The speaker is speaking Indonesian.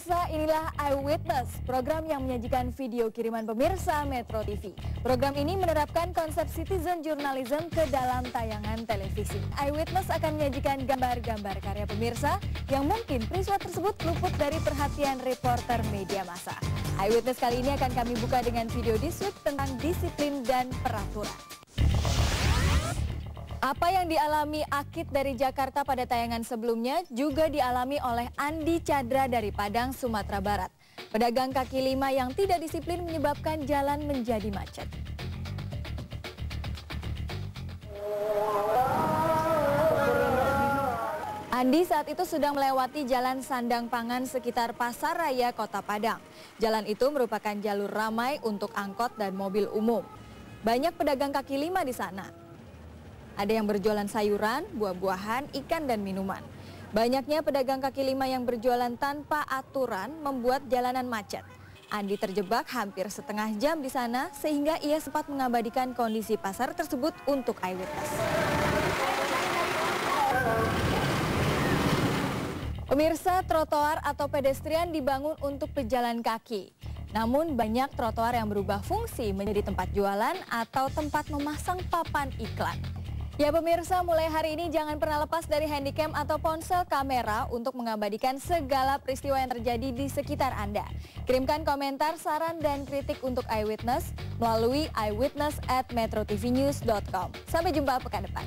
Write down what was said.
Pemirsa, inilah Eyewitness, program yang menyajikan video kiriman pemirsa Metro TV. Program ini menerapkan konsep citizen journalism ke dalam tayangan televisi. Eyewitness akan menyajikan gambar-gambar karya pemirsa yang mungkin peristiwa tersebut luput dari perhatian reporter media massa. Eyewitness kali ini akan kami buka dengan video disuit tentang disiplin dan peraturan. Apa yang dialami Akid dari Jakarta pada tayangan sebelumnya juga dialami oleh Andi Cadra dari Padang, Sumatera Barat. Pedagang kaki lima yang tidak disiplin menyebabkan jalan menjadi macet. Andi saat itu sedang melewati jalan Sandang Pangan sekitar Pasar Raya Kota Padang. Jalan itu merupakan jalur ramai untuk angkot dan mobil umum. Banyak pedagang kaki lima di sana. Ada yang berjualan sayuran, buah-buahan, ikan, dan minuman. Banyaknya pedagang kaki lima yang berjualan tanpa aturan membuat jalanan macet. Andi terjebak hampir setengah jam di sana sehingga ia sempat mengabadikan kondisi pasar tersebut untuk Eyewitness. Pemirsa, trotoar atau pedestrian dibangun untuk pejalan kaki. Namun banyak trotoar yang berubah fungsi menjadi tempat jualan atau tempat memasang papan iklan. Ya pemirsa, mulai hari ini jangan pernah lepas dari handycam atau ponsel kamera untuk mengabadikan segala peristiwa yang terjadi di sekitar Anda. Kirimkan komentar, saran, dan kritik untuk Eyewitness melalui eyewitness@metrotvnews.com. Sampai jumpa pekan depan.